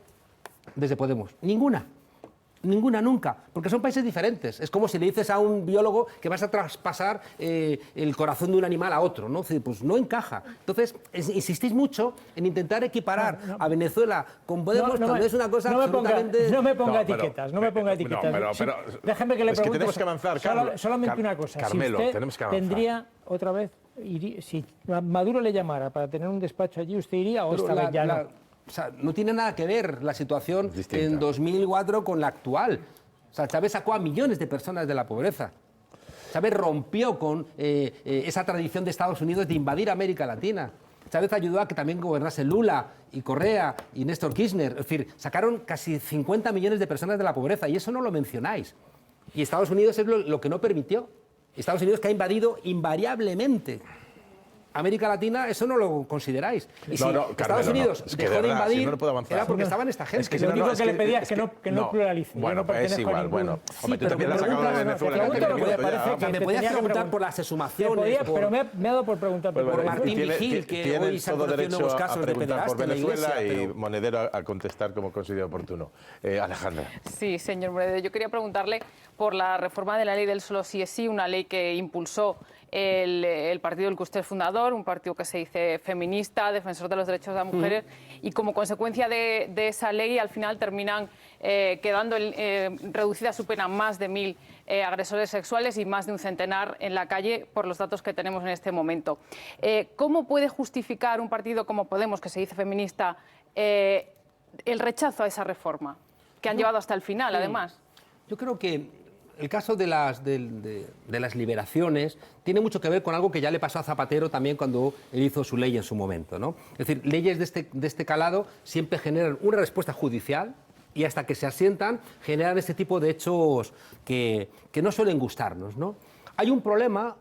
desde Podemos. Ninguna. Ninguna, nunca, porque son países diferentes. Es como si le dices a un biólogo que vas a traspasar el corazón de un animal a otro, ¿no? Pues no encaja. Entonces, insistís mucho en intentar equiparar a Venezuela con Podemos cuando es una cosa absolutamente... No me ponga etiquetas. Déjeme que le pregunte... Es que tenemos que avanzar, solamente una cosa. Carmelo, si usted tenemos que avanzar. Tendría otra vez... Si Maduro le llamara para tener un despacho allí, ¿usted iría o esta vez ya no? O sea, no tiene nada que ver la situación en 2004 con la actual. O sea, Chávez sacó a millones de personas de la pobreza. Chávez rompió con esa tradición de Estados Unidos de invadir América Latina. Chávez ayudó a que también gobernase Lula y Correa y Néstor Kirchner. Es decir, sacaron casi 50 millones de personas de la pobreza y eso no lo mencionáis. Y Estados Unidos es lo que no permitió. Estados Unidos que ha invadido invariablemente América Latina, eso no lo consideráis. Y si Estados Unidos dejó de invadir, era porque estaban esta gente. Es que lo único que le pedía es que no pluralice. Bueno, es igual, bueno. Hombre, tú también la has sacado de Venezuela. Me podías preguntar por las exhumaciones. Pero me ha dado por preguntar por Martín Vigil, que hoy se han conocido nuevos casos de pederastia por Venezuela y Monedero a contestar como considere oportuno. Alejandra. Sí, señor Monedero, yo quería preguntarle por la reforma de la ley del solo sí es sí, una ley que impulsó el partido del que usted es fundador, un partido que se dice feminista, defensor de los derechos de las mujeres, y como consecuencia de esa ley al final terminan quedando reducida su pena a más de 1000 agresores sexuales y más de un centenar en la calle por los datos que tenemos en este momento. ¿Cómo puede justificar un partido como Podemos, que se dice feminista, el rechazo a esa reforma, que han llevado hasta el final, además? Yo creo que el caso de las liberaciones tiene mucho que ver con algo que ya le pasó a Zapatero también cuando él hizo su ley en su momento, ¿no? Es decir, leyes de este calado siempre generan una respuesta judicial y hasta que se asientan generan este tipo de hechos que no suelen gustarnos, ¿no? Hay un problema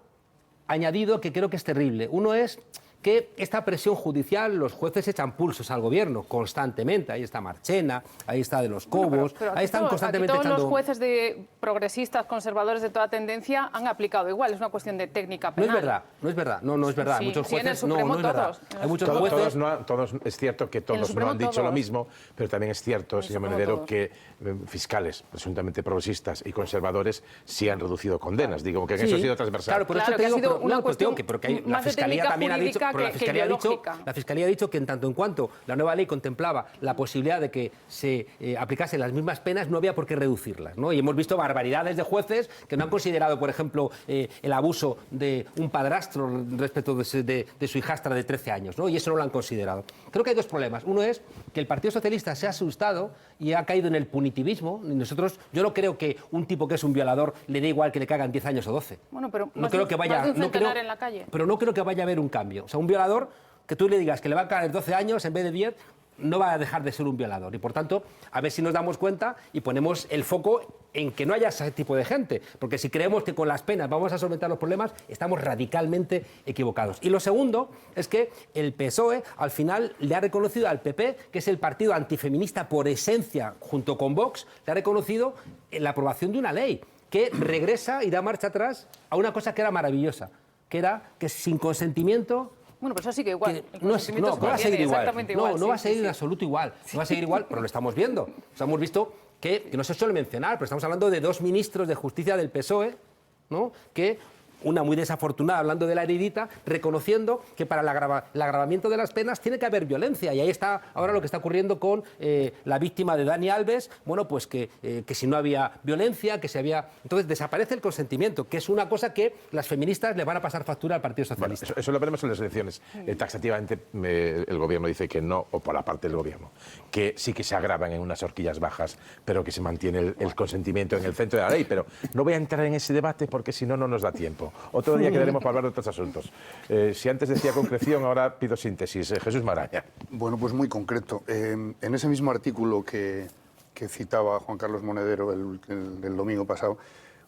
añadido que creo que es terrible. Uno es que esta presión judicial, los jueces echan pulsos al gobierno constantemente. Ahí está Marchena, ahí está de los Cobos, pero ahí están constantemente todos echando... los jueces de progresistas, conservadores de toda tendencia han aplicado igual, es una cuestión de técnica penal. No es verdad, no es verdad. Sí, muchos sí, en el jueces Supremo no es verdad. todos. Hay muchos jueces... Es cierto que todos no han dicho lo mismo, pero también es cierto, señor Monedero, que fiscales presuntamente progresistas y conservadores sí han reducido condenas. Digo, que en eso ha sido transversal. Claro, por eso te digo una cuestión que hay, la Fiscalía también ha dicho... la Fiscalía ha dicho que en tanto en cuanto la nueva ley contemplaba la posibilidad de que se aplicasen las mismas penas, no había por qué reducirlas, ¿no? Y hemos visto barbaridades de jueces que no han considerado, por ejemplo, el abuso de un padrastro respecto de su hijastra de 13 años, ¿no? Y eso no lo han considerado. Creo que hay dos problemas. Uno es que el Partido Socialista se ha asustado y ha caído en el punitivismo. Yo no creo que un tipo que es un violador le dé igual que le cagan 10 años o 12. Bueno, pero no creo que vaya, en la calle. Pero no creo que vaya a haber un cambio. O sea, un violador que tú le digas que le va a caer 12 años en vez de 10, no va a dejar de ser un violador. Y por tanto, a ver si nos damos cuenta y ponemos el foco en que no haya ese tipo de gente. Porque si creemos que con las penas vamos a solventar los problemas, estamos radicalmente equivocados. Y lo segundo es que el PSOE al final le ha reconocido al PP, que es el partido antifeminista por esencia, junto con Vox, le ha reconocido la aprobación de una ley que regresa y da marcha atrás a una cosa que era maravillosa, que era que sin consentimiento... Bueno, pero eso sigue igual. No va a seguir igual. No va a seguir sí. en absoluto igual. No va a seguir igual, pero lo estamos viendo. O sea, hemos visto que no se suele mencionar, pero estamos hablando de 2 ministros de Justicia del PSOE, ¿no? Que una muy desafortunada, hablando de la heridita, reconociendo que para el agravamiento de las penas tiene que haber violencia. Y ahí está ahora lo que está ocurriendo con la víctima de Dani Alves, bueno, pues que si no había violencia, que si había... Entonces desaparece el consentimiento, que es una cosa que las feministas le van a pasar factura al Partido Socialista. Bueno, eso lo veremos en las elecciones. Taxativamente el gobierno dice que no, o por la parte del gobierno, que sí que se agravan en unas horquillas bajas, pero que se mantiene el consentimiento en el centro de la ley. Pero no voy a entrar en ese debate porque si no, no nos da tiempo. Otro día quedaremos para hablar de otros asuntos. Si antes decía concreción, ahora pido síntesis. Jesús Maraña. Bueno, pues muy concreto. En ese mismo artículo que citaba Juan Carlos Monedero el domingo pasado,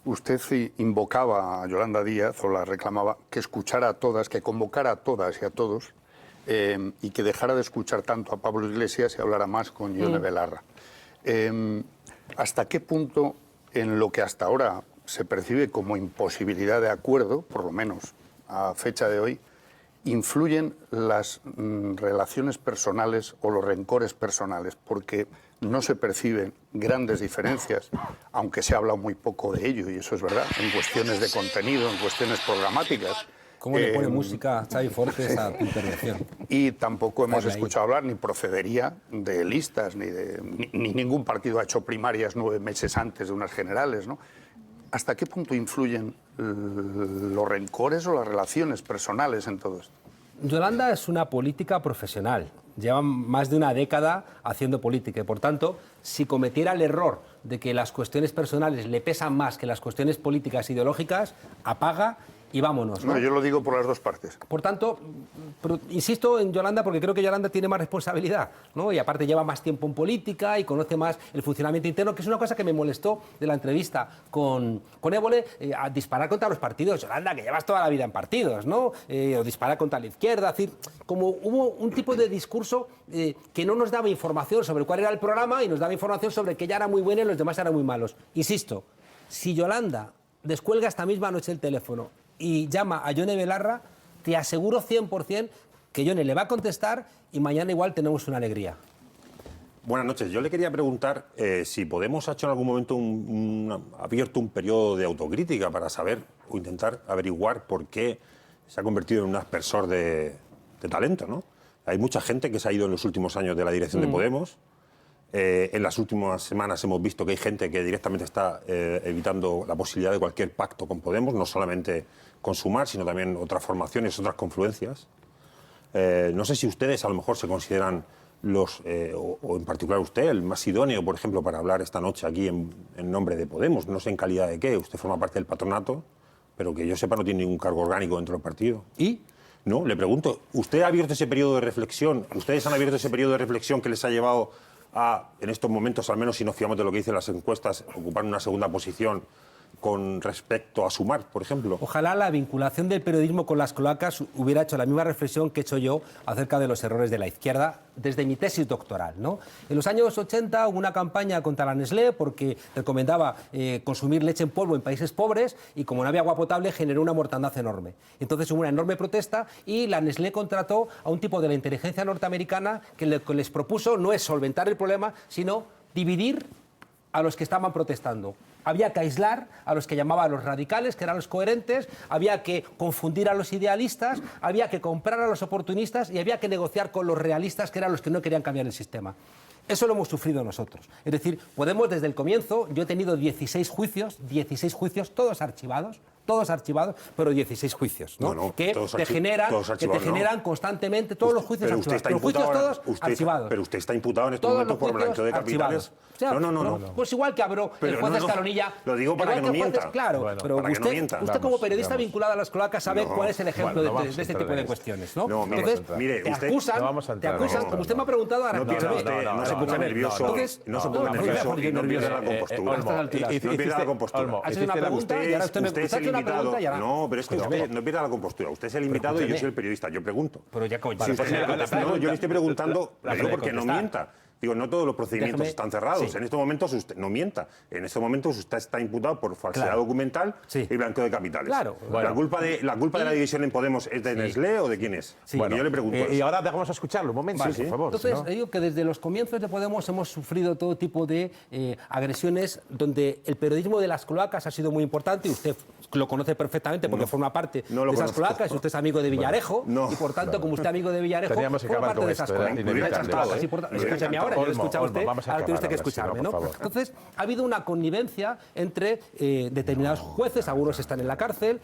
usted invocaba a Yolanda Díaz, o la reclamaba, que escuchara a todas, que convocara a todas y a todos, y que dejara de escuchar tanto a Pablo Iglesias y hablara más con Ione Belarra. ¿Hasta qué punto, en lo que hasta ahora se percibe como imposibilidad de acuerdo, por lo menos a fecha de hoy, influyen las relaciones personales o los rencores personales? Porque no se perciben grandes diferencias, aunque se ha hablado muy poco de ello, y eso es verdad, en cuestiones de contenido, en cuestiones programáticas. ¿Cómo le pone música a Xavi Fortes a tu intervención? Y tampoco hemos escuchado hablar, ni procedería de listas, ni ningún partido ha hecho primarias 9 meses antes de unas generales, ¿no? ¿Hasta qué punto influyen los rencores o las relaciones personales en todo esto? Yolanda es una política profesional. Lleva más de una década haciendo política y, por tanto, si cometiera el error de que las cuestiones personales le pesan más que las cuestiones políticas ideológicas, apaga y vámonos, ¿no? No, yo lo digo por las dos partes. Por tanto, insisto en Yolanda porque creo que Yolanda tiene más responsabilidad, ¿no? Y aparte lleva más tiempo en política y conoce más el funcionamiento interno, que es una cosa que me molestó de la entrevista con Évole, a disparar contra los partidos. Yolanda, que llevas toda la vida en partidos, ¿no? O disparar contra la izquierda, es decir, como hubo un tipo de discurso que no nos daba información sobre cuál era el programa y nos daba información sobre que ella era muy buena y los demás eran muy malos. Insisto, si Yolanda descuelga esta misma noche el teléfono y llama a Ione Belarra, te aseguro 100% que Ione le va a contestar y mañana igual tenemos una alegría. Buenas noches. Yo le quería preguntar si Podemos ha hecho en algún momento abierto un periodo de autocrítica para saber o intentar averiguar por qué se ha convertido en un aspersor de talento, ¿no? Hay mucha gente que se ha ido en los últimos años de la dirección de Podemos. En las últimas semanas hemos visto que hay gente que directamente está evitando la posibilidad de cualquier pacto con Podemos, no solamente con Sumar, sino también otras formaciones, otras confluencias. No sé si ustedes a lo mejor se consideran o en particular usted, el más idóneo, por ejemplo, para hablar esta noche aquí en nombre de Podemos. No sé en calidad de qué, usted forma parte del patronato, pero que yo sepa no tiene ningún cargo orgánico dentro del partido. ¿Y? No, le pregunto, ¿usted ha abierto ese periodo de reflexión? ¿Ustedes han abierto ese periodo de reflexión que les ha llevado a, en estos momentos, al menos si nos fiamos de lo que dicen las encuestas, ocupar una segunda posición con respecto a Sumar, por ejemplo? Ojalá la vinculación del periodismo con las cloacas hubiera hecho la misma reflexión que he hecho yo acerca de los errores de la izquierda desde mi tesis doctoral, ¿no? En los años 80 hubo una campaña contra la Nestlé porque recomendaba consumir leche en polvo en países pobres y como no había agua potable generó una mortandad enorme. Entonces hubo una enorme protesta y la Nestlé contrató a un tipo de la inteligencia norteamericana que les propuso no es solventar el problema, sino dividir a los que estaban protestando. había que aislar a los que llamaba a los radicales, que eran los coherentes, había que confundir a los idealistas, había que comprar a los oportunistas y había que negociar con los realistas, que eran los que no querían cambiar el sistema. Eso lo hemos sufrido nosotros. Es decir, podemos desde el comienzo, yo he tenido 16 juicios, todos archivados, pero 16 juicios, ¿no? No, que te generan constantemente todos los juicios pero usted archivados. está Los imputado, juicios todos archivados. Pero usted está imputado en estos Todos momentos los por blanqueo de juicios capitales. archivados. O sea, No. Pues igual que habló el juez Escalonilla. Lo digo para que no mienta. Claro, Bueno, pero para que no usted, mienta. usted como periodista vinculado a las cloacas sabe No, cuál es el ejemplo bueno, no de vamos a este entrar tipo de en esto. cuestiones, ¿no? No, Entonces, mire, te usted- acusan, no vamos a entrar en esto, como no. usted me ha preguntado ahora. No pierda escúchame, se ponga nervioso, no se ponga nervioso y no pierda la compostura. a estas alturas. No pierda la compostura. Olmo, Ha hecho una pregunta y ahora usted me Usted es ha el hecho una invitado. pregunta y ahora... No, pero es que usted no pierda la compostura. Usted es el invitado y yo escúcheme. soy el periodista. Yo pregunto. Pero ya coño. Si usted me contesta, no, yo le estoy preguntando, la digo porque no contestar. mienta. Digo, no todos los procedimientos Déjeme- están cerrados. sí. En estos momentos usted no mienta. En estos momentos usted está imputado por falsedad Claro. documental Sí. y blanqueo de capitales. Claro. La culpa de la división en Podemos es de Nestlé o de quién es. Sí. Bueno, yo le pregunto. y eso. ahora dejamos a escucharlo un momento, Vale. por favor. Entonces, ¿no? digo que desde los comienzos de Podemos hemos sufrido todo tipo de agresiones donde el periodismo de las cloacas ha sido muy importante y usted lo conoce perfectamente porque forma parte no lo de esas conozco. cloacas y usted es amigo de Villarejo no. y por tanto, como usted es amigo de Villarejo, Teníamos que forma acabar parte con de esto, esas era cloacas. inevitable. Esas cloacas, Me importantes. hubiera Escúchame ahora, yo lo he Olmo, escuchado a Olmo, usted, vamos a ahora tiene usted que acabar ahora, escucharme, si no, ¿no? por favor. Entonces, ha habido una connivencia entre determinados jueces, algunos están en la cárcel.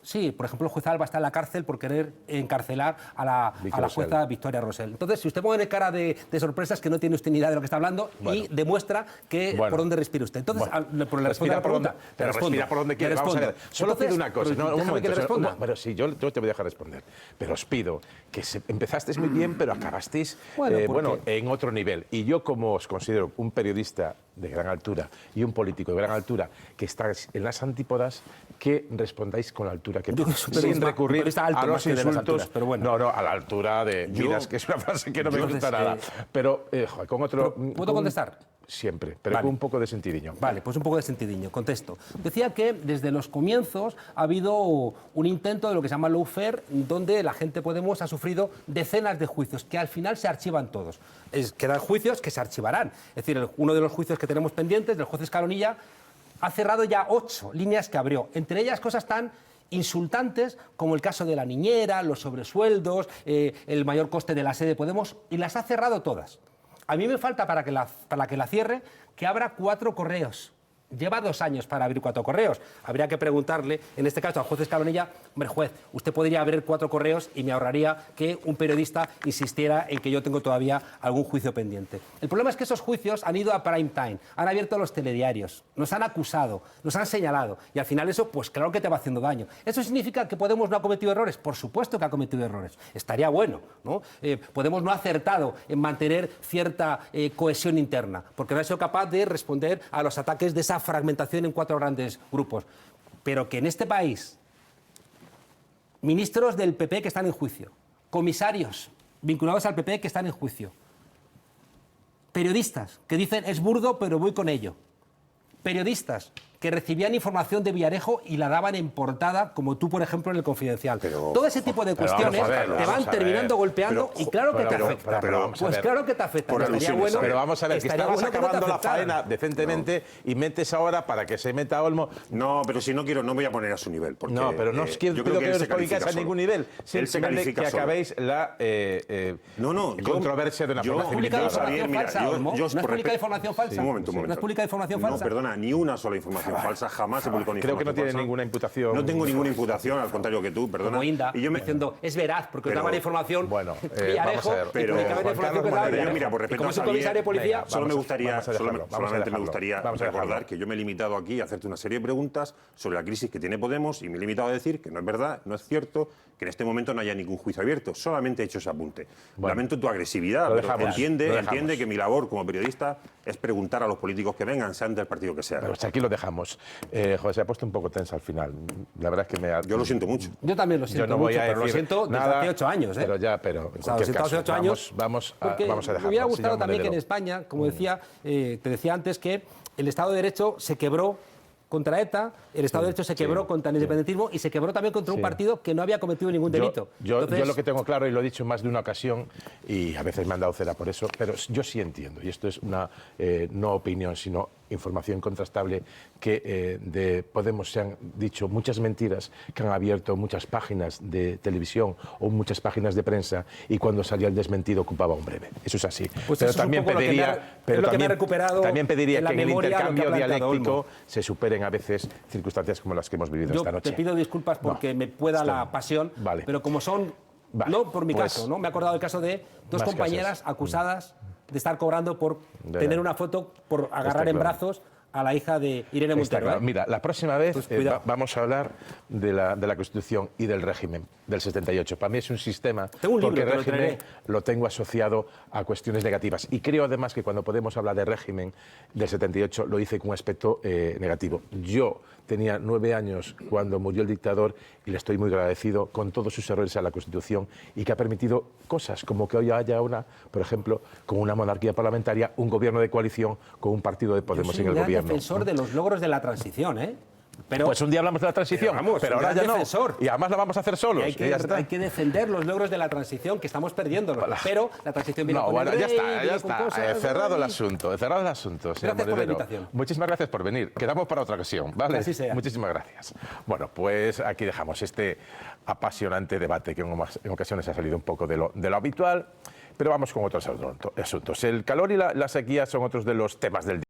Sí, por ejemplo, el juez Alba está en la cárcel por querer encarcelar a la jueza Victoria Rosell. Entonces, si usted pone cara de sorpresas que no tiene usted ni idea de lo que está hablando y demuestra que por dónde respira usted. Entonces, le respondo a la pregunta. Pero respira por donde quiere. Vamos a ver. Solo pido una cosa. No, un déjame que le momento. responda. Pero sí, yo te voy a dejar responder. Pero os pido que empezasteis muy bien, pero acabasteis Bueno, en otro nivel. Y yo, como os considero un periodista de gran altura y un político de gran altura que estáis en las antípodas, que respondáis con la altura que Yo soy un sin recurrir periodista alto a más los que de las insultos. alturas, pero bueno. No, a la altura de Miras, que es una frase que no me gusta nada. Pero joder, con otro... ¿Puedo contestar? Siempre, pero Vale. con un poco de sentidiño. Vale, pues un poco de sentidiño. Contesto. Decía que desde los comienzos ha habido un intento de lo que se llama lawfare, donde la gente Podemos ha sufrido decenas de juicios, que al final se archivan todos. Quedan juicios que se archivarán. Es decir, uno de los juicios que tenemos pendientes, del juez Escalonilla, ha cerrado ya 8 líneas que abrió. Entre ellas cosas tan insultantes como el caso de la niñera, los sobresueldos, el mayor coste de la sede de Podemos, y las ha cerrado todas. A mí me falta para que la cierre que abra 4 correos. Lleva 2 años para abrir 4 correos. Habría que preguntarle, en este caso al juez Escalonilla, hombre, juez, usted podría abrir 4 correos y me ahorraría que un periodista insistiera en que yo tengo todavía algún juicio pendiente. El problema es que esos juicios han ido a prime time, han abierto los telediarios, nos han acusado, nos han señalado y al final eso, pues claro que te va haciendo daño. ¿Eso significa que Podemos no ha cometido errores? Por supuesto que ha cometido errores. Estaría bueno, ¿no? Podemos no ha acertado en mantener cierta cohesión interna, porque no ha sido capaz de responder a los ataques de esa fragmentación en 4 grandes grupos. Pero que en este país, ministros del PP que están en juicio, comisarios vinculados al PP que están en juicio, periodistas que dicen es burdo pero voy con ello, periodistas que recibían información de Villarejo y la daban en portada, como tú, por ejemplo, en El Confidencial. Todo ese tipo de cuestiones te van terminando golpeando y claro que te afecta. Pues claro que te afecta. Por alusiones, Pero vamos a ver, que estaría estamos bueno que no te acabando la afectara. faena decentemente y metes ahora para que se meta Olmo. No, pero si no quiero, no voy a poner a su nivel. Porque, No, pero no os quiero yo pido creo que él os se pongáis califica a solo. ningún nivel. Él se Simplemente califica que solo. acabéis la controversia de una yo- forma ¿Publicado yo, civilizada. Javier, información mira, falsa, yo- Olmo? yo ¿No has por publicado respeto- información falsa? Sí, un momento. ¿No has publicado información No, falsa? perdona, ni una sola información falsa, jamás se publicó ni Creo que no información tiene falsa. ninguna imputación. No tengo ninguna imputación, al contrario que tú, perdona. Como Inda, Y yo me, diciendo, es veraz, porque os Pero- daban información bueno, Villarejo, vamos a ver, y pero publicaban Juan información Carlos que daba Monedero, Villarejo. mira, por Y respeto como a es un Xavier, comisario de policía, venga, Solo me gustaría, vamos a dejarlo, solamente me gustaría vamos a dejarlo. recordar que yo me he limitado aquí a hacerte una serie de preguntas sobre la crisis que tiene Podemos y me he limitado a decir que no es verdad, no es cierto, que en este momento no haya ningún juicio abierto. Solamente he hecho ese apunte. Bueno, Lamento tu agresividad, lo pero dejamos, lo dejamos. entiende que mi labor como periodista es preguntar a los políticos que vengan, sean del partido que sea. Pero aquí lo dejamos. Joder, se ha puesto un poco tensa al final. La verdad es que me ha... Yo lo siento mucho. Yo también lo siento Yo no voy mucho, a pero lo decir siento desde nada, hace 8 años. Pero ya, pero en O sea, lo cualquier siento hace caso, 8 años. vamos a porque dejarlo. me hubiera gustado Señor también que en Monedero. España, como decía, te decía antes, que el Estado de Derecho se quebró contra ETA, el Estado de Derecho se quebró contra el independentismo y se quebró también contra un partido que no había cometido ningún delito. Yo Entonces, lo que tengo claro, y lo he dicho en más de una ocasión, y a veces me han dado cera por eso, pero yo sí entiendo, y esto es una no opinión, sino información contrastable, que de Podemos se han dicho muchas mentiras, que han abierto muchas páginas de televisión o muchas páginas de prensa, y cuando salía el desmentido ocupaba un breve. Eso es así. Pues pero eso es un también poco lo que me ha- pero es lo que me ha también, recuperado también pediría en la que en el memoria lo que ha intercambio planteado dialéctico Olmo. se superen a veces circunstancias como las que hemos vivido Yo esta noche. te pido disculpas porque me pueda la pasión, Vale. pero como son, Vale, no por mi pues, caso, ¿no? Me he acordado del caso de dos más compañeras casos. acusadas de estar cobrando por Ya, tener ya. una foto, por agarrar en claro. brazos a la hija de Irene Está Montero. claro. ¿eh? Mira, la próxima vez Pues cuidado. vamos a hablar de la Constitución y del régimen del 78. Para mí es un sistema, Tengo un libro, porque te lo régimen traeré. lo tengo asociado a cuestiones negativas. Y creo además que cuando Podemos hablar de régimen del 78 lo hice con un aspecto negativo. Yo tenía 9 años cuando murió el dictador y le estoy muy agradecido con todos sus errores a la Constitución, y que ha permitido cosas como que hoy haya por ejemplo, con una monarquía parlamentaria, un gobierno de coalición con un partido de Podemos Yo soy en el un gran gobierno. defensor de los logros de la transición, ¿eh? Pero Pues un día hablamos de la transición, Pero vamos, pero un ahora gran ya no. defensor. Y además la vamos a hacer solos. hay y ya está. que defender los logros de la transición, que estamos perdiéndolos. Pero la transición viene No, con bueno, el ya rey, está, ya viene con está. cosas, Cerrado el ay. asunto, cerrado el asunto, señor Gracias por la Monedero. invitación. Muchísimas gracias por venir. Quedamos para otra ocasión, ¿vale? Que así sea. Muchísimas gracias. Bueno, pues aquí dejamos este apasionante debate que en ocasiones ha salido un poco de lo habitual, pero vamos con otros asuntos. El calor y la sequía son otros de los temas del día.